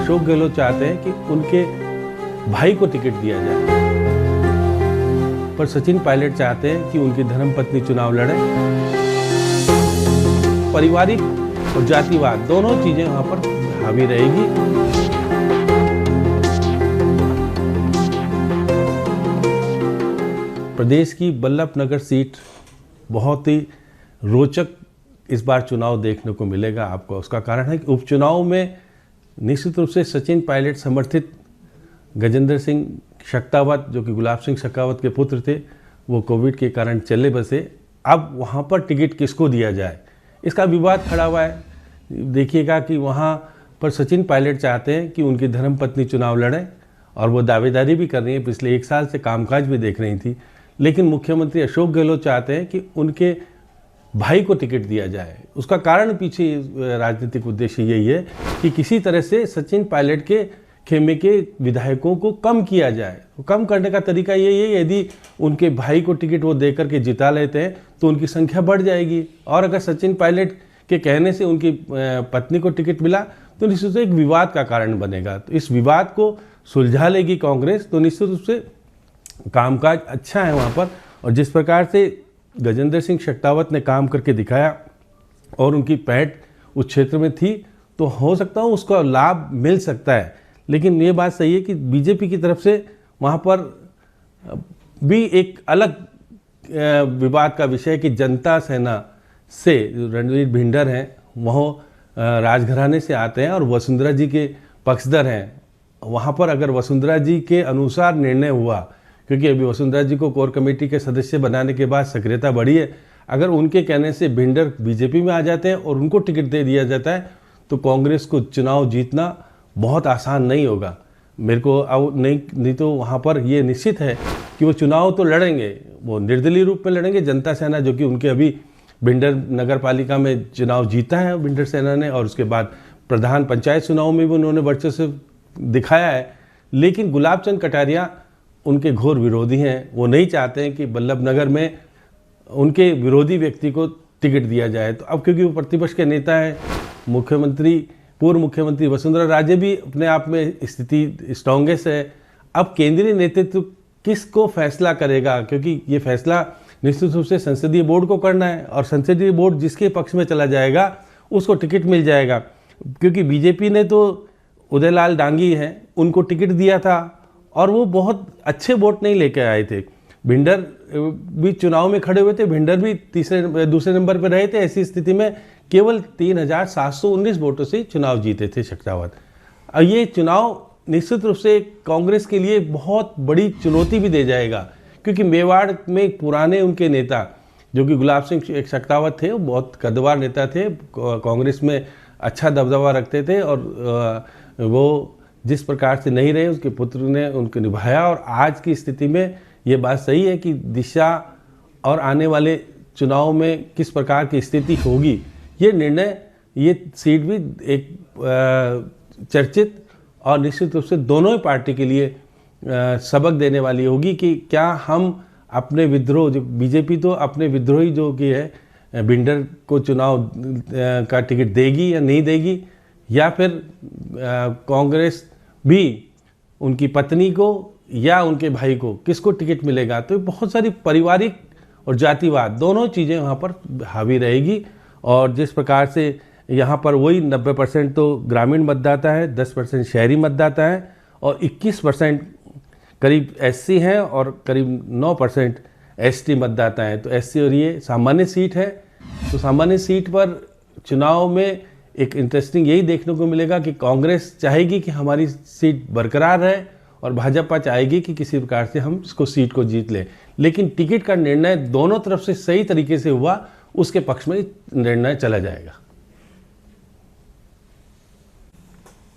अशोक गहलोत चाहते हैं कि उनके भाई को टिकट दिया जाए, पर सचिन पायलट चाहते हैं कि उनकी धर्मपत्नी चुनाव लड़े। पारिवारिक और जातिवाद दोनों चीजें वहां पर हावी रहेगी। प्रदेश की बल्लभनगर सीट बहुत ही रोचक इस बार चुनाव देखने को मिलेगा आपको। उसका कारण है कि उपचुनाव में निश्चित रूप से सचिन पायलट समर्थित गजेंद्र सिंह शेखावत, जो कि गुलाब सिंह शेखावत के पुत्र थे, वो कोविड के कारण चले बसे। अब वहाँ पर टिकट किसको दिया जाए, इसका विवाद खड़ा हुआ है। देखिएगा कि वहाँ पर सचिन पायलट चाहते हैं कि उनकी धर्मपत्नी चुनाव लड़े, और वो दावेदारी भी कर रही है, पिछले 1 साल से कामकाज भी देख रही थी। लेकिन मुख्यमंत्री अशोक गहलोत चाहते हैं कि उनके भाई को टिकट दिया जाए। उसका कारण पीछे राजनीतिक उद्देश्य यही है कि किसी तरह से सचिन पायलट के खेमे के विधायकों को कम किया जाए। कम करने का तरीका यही है, यदि उनके भाई को टिकट वो देकर के जिता लेते हैं तो उनकी संख्या बढ़ जाएगी, और अगर सचिन पायलट के कहने से उनकी पत्नी को टिकट मिला तो निश्चित रूप से एक विवाद का कारण बनेगा। तो इस विवाद को सुलझा लेगी कांग्रेस, तो निश्चित रूप से कामकाज अच्छा है वहाँ पर। और जिस प्रकार से गजेंद्र सिंह शेखावत ने काम करके दिखाया और उनकी पैठ उस क्षेत्र में थी, तो हो सकता है उसका लाभ मिल सकता है। लेकिन ये बात सही है कि बीजेपी की तरफ से वहाँ पर भी एक अलग विवाद का विषय कि जनता सेना से रणवीर भिंडर हैं, वह राजघराने से आते हैं और वसुंधरा जी के पक्षधर हैं। वहाँ पर अगर वसुंधरा जी के अनुसार निर्णय हुआ, क्योंकि अभी वसुंधरा जी को कोर कमेटी के सदस्य बनाने के बाद सक्रियता बढ़ी है, अगर उनके कहने से भिंडर बीजेपी में आ जाते हैं और उनको टिकट दे दिया जाता है तो कांग्रेस को चुनाव जीतना बहुत आसान नहीं होगा। मेरे को अब नहीं तो वहाँ पर ये निश्चित है कि वो चुनाव तो लड़ेंगे, वो निर्दलीय रूप में लड़ेंगे। जनता सेना, जो कि उनके अभी भिंडर नगर पालिका में चुनाव जीता है भिंडर सेना ने, और उसके बाद प्रधान पंचायत चुनाव में भी उन्होंने वर्चस्व दिखाया है। लेकिन गुलाब चंद कटारिया उनके घोर विरोधी हैं। वो नहीं चाहते हैं कि बल्लभनगर में उनके विरोधी व्यक्ति को टिकट दिया जाए। तो अब क्योंकि वो प्रतिपक्ष के नेता हैं, पूर्व मुख्यमंत्री वसुंधरा राजे भी अपने आप में स्थिति स्ट्रॉन्गेस्ट है। अब केंद्रीय नेतृत्व किसको फैसला करेगा, क्योंकि ये फैसला निश्चित रूप से संसदीय बोर्ड को करना है, और संसदीय बोर्ड जिसके पक्ष में चला जाएगा उसको टिकट मिल जाएगा। क्योंकि बीजेपी ने तो उदयलाल डांगी हैं, उनको टिकट दिया था और वो बहुत अच्छे वोट नहीं लेके आए थे। भिंडर भी चुनाव में खड़े हुए थे, भिंडर भी दूसरे नंबर पर रहे थे। ऐसी स्थिति में केवल 3719 वोटों से चुनाव जीते थे शेखावत। और ये चुनाव निश्चित रूप से कांग्रेस के लिए बहुत बड़ी चुनौती भी दे जाएगा, क्योंकि मेवाड़ में पुराने उनके नेता, जो कि गुलाब सिंह शेखावत थे, वो बहुत कद्दावर नेता थे, कांग्रेस में अच्छा दबदबा रखते थे, और वो जिस प्रकार से नहीं रहे उसके पुत्र ने उनको निभाया। और आज की स्थिति में ये बात सही है कि दिशा और आने वाले चुनाव में किस प्रकार की स्थिति होगी, ये निर्णय, ये सीट भी एक चर्चित और निश्चित रूप से दोनों ही पार्टी के लिए सबक देने वाली होगी कि क्या हम अपने विद्रोह, जो बीजेपी तो अपने विद्रोही जो कि है भिंडर को चुनाव का टिकट देगी या नहीं देगी, या फिर कांग्रेस भी उनकी पत्नी को या उनके भाई को किसको टिकट मिलेगा। तो बहुत सारी पारिवारिक और जातिवाद दोनों चीज़ें वहाँ पर हावी रहेगी। और जिस प्रकार से यहाँ पर वही 90% तो ग्रामीण मतदाता है, 10% शहरी मतदाता है, और 21% करीब एससी हैं और करीब 9% एसटी मतदाता हैं। तो एससी, और ये सामान्य सीट है, तो सामान्य सीट पर चुनाव में एक इंटरेस्टिंग यही देखने को मिलेगा कि कांग्रेस चाहेगी कि हमारी सीट बरकरार रहे, और भाजपा चाहेगी कि किसी प्रकार से हम इसको सीट को जीत लें। लेकिन टिकट का निर्णय दोनों तरफ से सही तरीके से हुआ, उसके पक्ष में निर्णय चला जाएगा।